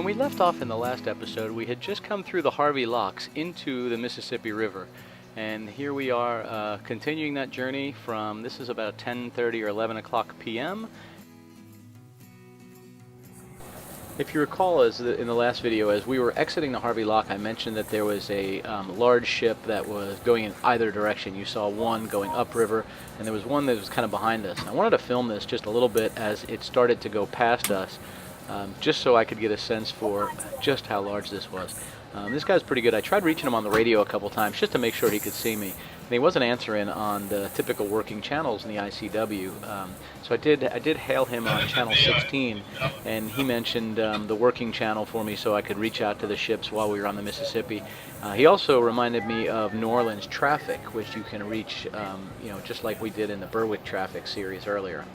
When we left off in the last episode, we had just come through the Harvey Locks into the Mississippi River. And here we are continuing that journey from, this is about 10:30 or 11 o'clock p.m. If you recall, in the last video, as we were exiting the Harvey Lock, I mentioned that there was a large ship that was going in either direction. You saw one going upriver, and there was one that was kind of behind us. And I wanted to film this just a little bit as it started to go past us, just so I could get a sense for just how large this was. This guy's pretty good. I tried reaching him on the radio a couple times just to make sure he could see me. And he wasn't answering on the typical working channels in the ICW. So I did hail him on channel 16, and he mentioned the working channel for me so I could reach out to the ships while we were on the Mississippi. He also reminded me of New Orleans traffic, which you can reach, just like we did in the Berwick traffic series earlier.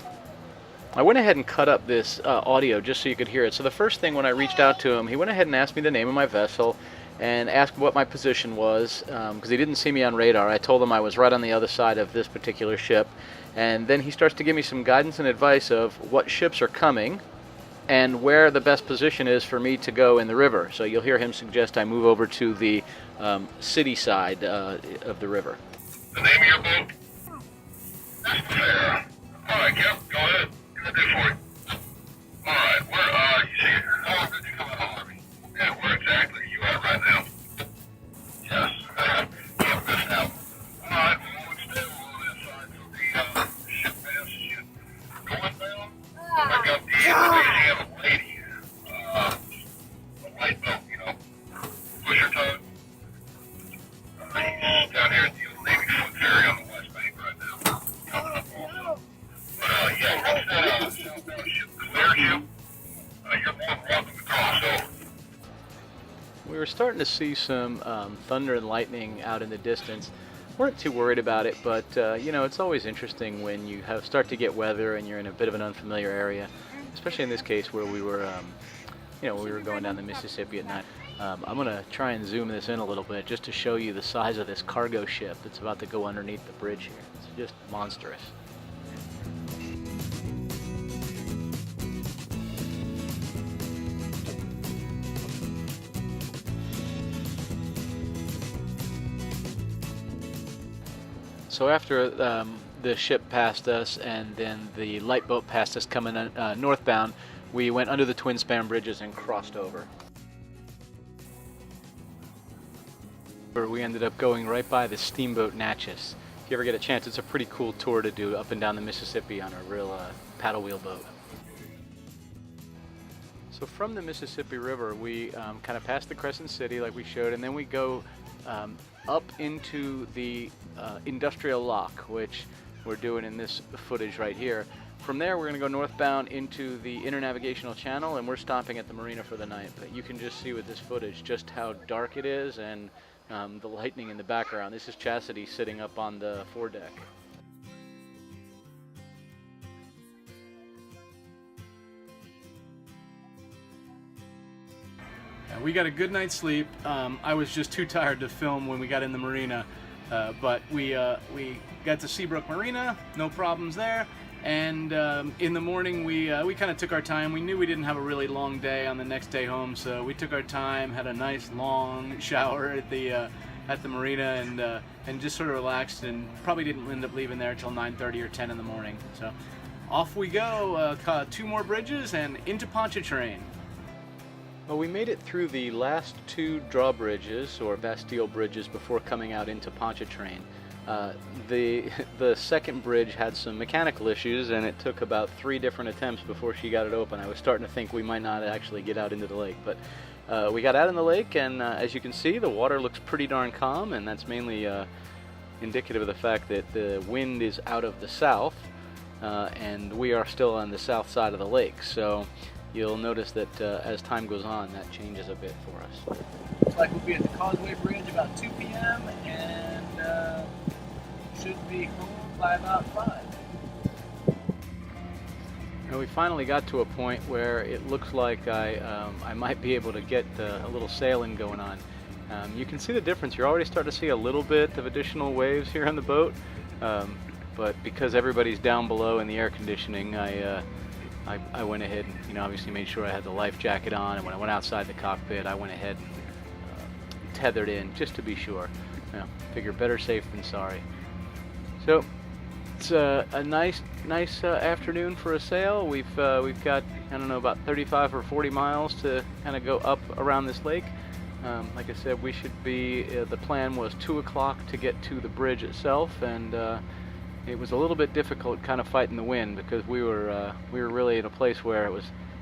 I went ahead and cut up this audio just so you could hear it. So the first thing when I reached out to him, he went ahead and asked me the name of my vessel and asked what my position was, because he didn't see me on radar. I told him I was right on the other side of this particular ship, and then he starts to give me some guidance and advice of what ships are coming and where the best position is for me to go in the river. So you'll hear him suggest I move over to the city side of the river. The name of your boat? All right, Cap, go ahead. Get that for you. All right, where you see, how long did you come home with me? Yeah, where exactly are you at right now? Yes, can't miss now. All right, well, we'll stay on this side so the ship passes you. Going down, I got the Louisiana lady, a white boat, push her tug. He's down here at the old Navy foot ferry on the west bank right now. Coming up also. But yeah, once that southbound ship clears you, you're more than welcome to cross over. We were starting to see some thunder and lightning out in the distance. Weren't too worried about it, but it's always interesting when you start to get weather and you're in a bit of an unfamiliar area, especially in this case where we were, we were going down the Mississippi at night. I'm going to try and zoom this in a little bit just to show you the size of this cargo ship that's about to go underneath the bridge here. It's just monstrous. So after the ship passed us and then the light boat passed us coming northbound, we went under the twin span bridges and crossed over. We ended up going right by the steamboat Natchez. If you ever get a chance, it's a pretty cool tour to do up and down the Mississippi on a real paddle wheel boat. So from the Mississippi River, we kind of pass the Crescent City like we showed, and then we go up into the industrial lock, which we're doing in this footage right here. From there, we're going to go northbound into the internavigational channel, and we're stopping at the Marina for the night. But you can just see with this footage just how dark it is and the lightning in the background. This is Chastity sitting up on the foredeck. We got a good night's sleep. I was just too tired to film when we got in the Marina, but we got to Seabrook Marina, no problems there. And in the morning, we kind of took our time. We knew we didn't have a really long day on the next day home, so we took our time, had a nice long shower at the Marina, and just sort of relaxed, and probably didn't end up leaving there until 9:30 or 10 in the morning. So off we go, 2 more bridges and into Pontchartrain. Well, we made it through the last 2 drawbridges, or Bastille bridges, before coming out into Pontchartrain. The second bridge had some mechanical issues, and it took about 3 different attempts before she got it open. I was starting to think we might not actually get out into the lake, but we got out in the lake, and as you can see, the water looks pretty darn calm, and that's mainly indicative of the fact that the wind is out of the south, and we are still on the south side of the lake. So you'll notice that as time goes on, that changes a bit for us. Looks like we'll be at the Causeway Bridge about 2 p.m. and should be home by about 5. And we finally got to a point where it looks like I might be able to get a little sailing going on. You can see the difference. You're already starting to see a little bit of additional waves here on the boat, but because everybody's down below in the air conditioning, I went ahead and, you know, obviously made sure I had the life jacket on, and when I went outside the cockpit, I went ahead and tethered in just to be sure. You know, figure better safe than sorry. So it's a nice afternoon for a sail. We've got, I don't know, about 35 or 40 miles to kind of go up around this lake. Like I said, we should be, the plan was 2 o'clock to get to the bridge itself, and it was a little bit difficult kind of fighting the wind, because we were really in a place where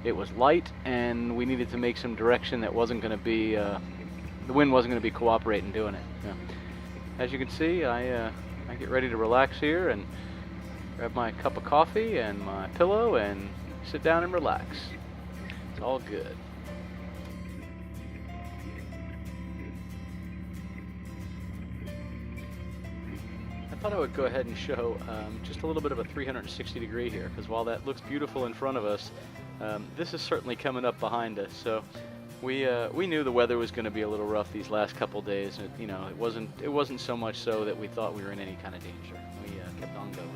it was light, and we needed to make some direction that wasn't going to be, the wind wasn't going to be cooperating doing it. Yeah. As you can see, I get ready to relax here and grab my cup of coffee and my pillow and sit down and relax. It's all good. I thought I would go ahead and show just a little bit of a 360 degree here, because while that looks beautiful in front of us, this is certainly coming up behind us. So we knew the weather was going to be a little rough these last couple days. And, you know, it wasn't so much so that we thought we were in any kind of danger. We kept on going.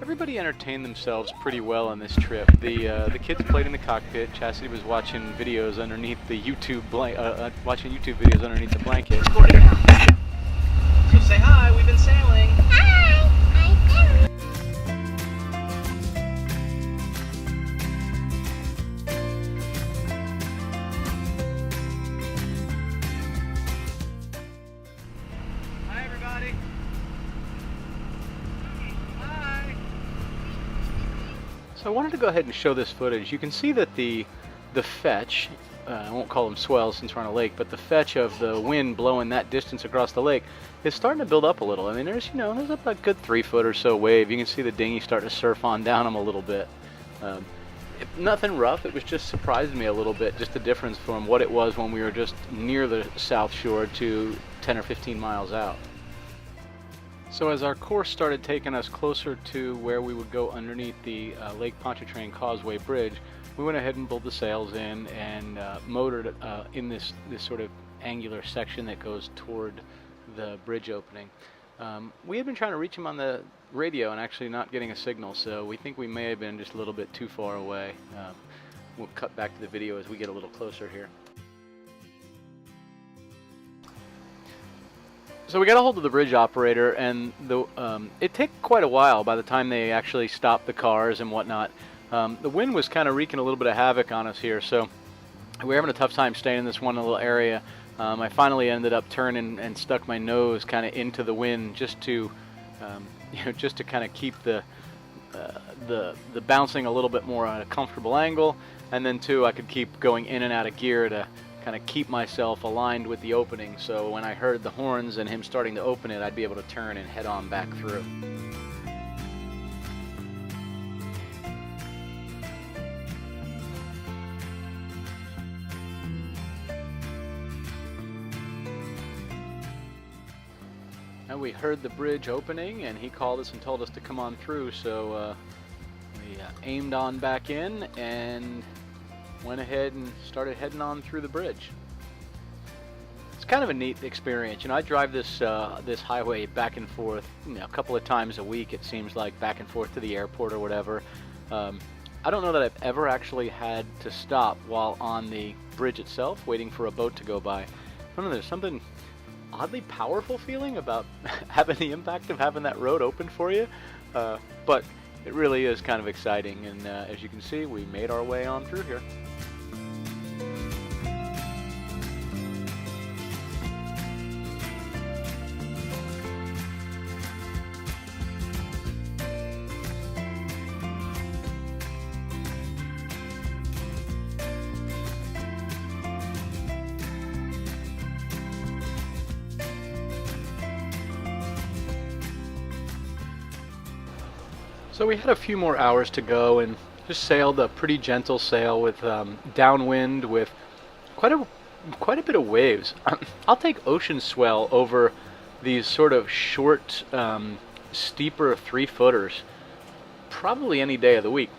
Everybody entertained themselves pretty well on this trip. The kids played in the cockpit. Chastity was watching videos underneath the watching YouTube videos underneath the blanket. So say hi, we've been sailing. Hi, I'm Sarah. Hi, everybody. Hi. So I wanted to go ahead and show this footage. You can see that the fetch, I won't call them swells since we're on a lake, but the fetch of the wind blowing that distance across the lake is starting to build up a little. I mean, there's about a good 3 foot or so wave. You can see the dinghy starting to surf on down them a little bit. Nothing rough. It was just surprising me a little bit, just the difference from what it was when we were just near the south shore to 10 or 15 miles out. So as our course started taking us closer to where we would go underneath the Lake Ponchatrain Causeway Bridge, we went ahead and pulled the sails in and motored in this sort of angular section that goes toward the bridge opening. We had been trying to reach him on the radio and actually not getting a signal, so we think we may have been just a little bit too far away. We'll cut back to the video as we get a little closer here. So we got a hold of the bridge operator, and it took quite a while by the time they actually stopped the cars and whatnot. The wind was kind of wreaking a little bit of havoc on us here, so we were having a tough time staying in this one little area. I finally ended up turning and stuck my nose kind of into the wind just to, just to kind of keep the bouncing a little bit more at a comfortable angle, and then too I could keep going in and out of gear to kind of keep myself aligned with the opening, so when I heard the horns and him starting to open it, I'd be able to turn and head on back through. And we heard the bridge opening, and he called us and told us to come on through, so we aimed on back in and went ahead and started heading on through the bridge. It's kind of a neat experience. You know, I drive this highway back and forth, a couple of times a week, it seems like, back and forth to the airport or whatever. I don't know that I've ever actually had to stop while on the bridge itself, waiting for a boat to go by. I don't know, there's something oddly powerful feeling about having the impact of having that road open for you, but it really is kind of exciting, and as you can see, we made our way on through here. So we had a few more hours to go and just sailed a pretty gentle sail with downwind with quite a bit of waves. I'll take ocean swell over these sort of short, steeper 3-footers probably any day of the week.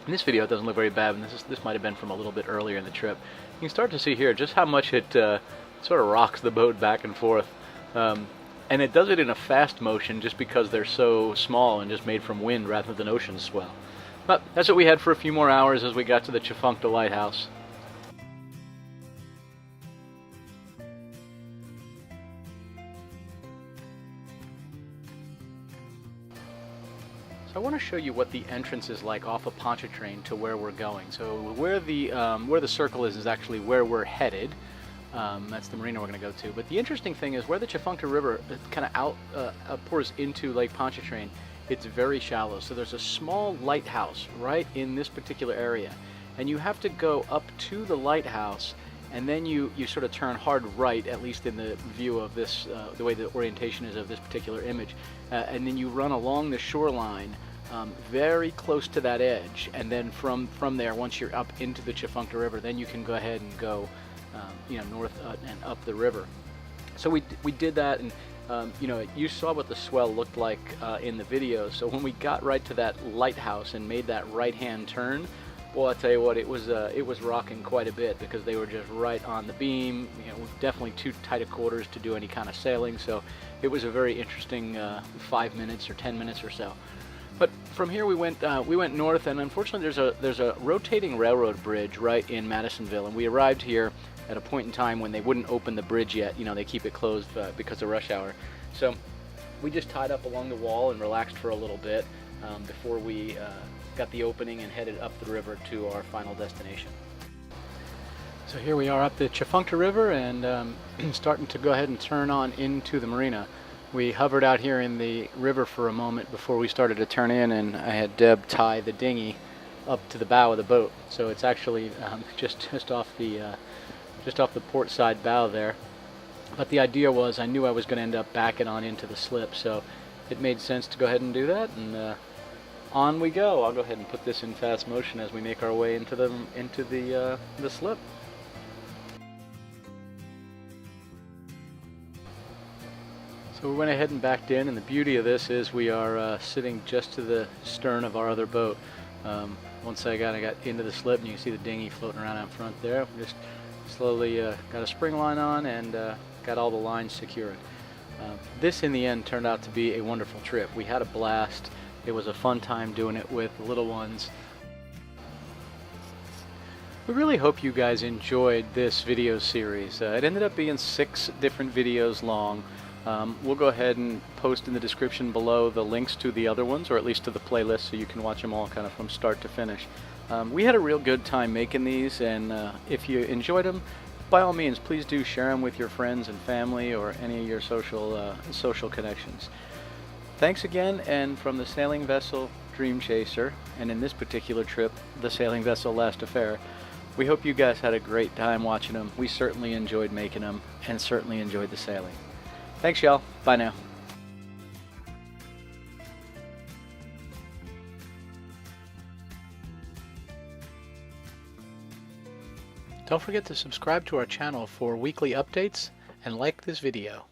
In this video it doesn't look very bad, and this might have been from a little bit earlier in the trip. You can start to see here just how much it sort of rocks the boat back and forth. And it does it in a fast motion just because they're so small and just made from wind rather than ocean swell. But that's what we had for a few more hours as we got to the Tchefuncte lighthouse. I want to show you what the entrance is like off of Pontchartrain to where we're going. So where the circle is actually where we're headed. That's the marina we're going to go to. But the interesting thing is where the Tchefuncte River kind of pours into Lake Ponchatrain, it's very shallow. So there's a small lighthouse right in this particular area. And you have to go up to the lighthouse, and then you sort of turn hard right, at least in the view of this, the way the orientation is of this particular image. And then you run along the shoreline very close to that edge. And then from there, once you're up into the Tchefuncte River, then you can go ahead and go north and up the river. So we did that, and you saw what the swell looked like in the video. So when we got right to that lighthouse and made that right-hand turn, well, I tell you what, it was rocking quite a bit because they were just right on the beam. Definitely too tight of quarters to do any kind of sailing. So it was a very interesting 5 minutes or 10 minutes or so. But from here we went north, and unfortunately there's a rotating railroad bridge right in Madisonville, and we arrived here at a point in time when they wouldn't open the bridge yet. They keep it closed because of rush hour. So we just tied up along the wall and relaxed for a little bit before we got the opening and headed up the river to our final destination. So here we are up the Tchefuncte River and starting to go ahead and turn on into the marina. We hovered out here in the river for a moment before we started to turn in, and I had Deb tie the dinghy up to the bow of the boat. So it's actually just off the port side bow there. But the idea was I knew I was going to end up backing on into the slip, so it made sense to go ahead and do that, and on we go. I'll go ahead and put this in fast motion as we make our way into the slip. So we went ahead and backed in, and the beauty of this is we are sitting just to the stern of our other boat. Once I got into the slip, and you can see the dinghy floating around out front there, we just slowly got a spring line on and got all the lines secured. This in the end turned out to be a wonderful trip. We had a blast. It was a fun time doing it with the little ones. We really hope you guys enjoyed this video series. It ended up being 6 different videos long. We'll go ahead and post in the description below the links to the other ones, or at least to the playlist, so you can watch them all kind of from start to finish. We had a real good time making these, and if you enjoyed them, by all means, please do share them with your friends and family or any of your social connections. Thanks again, and from the sailing vessel Dream Chaser, and in this particular trip, the sailing vessel Last Affair, we hope you guys had a great time watching them. We certainly enjoyed making them, and certainly enjoyed the sailing. Thanks, y'all. Bye now. Don't forget to subscribe to our channel for weekly updates and like this video.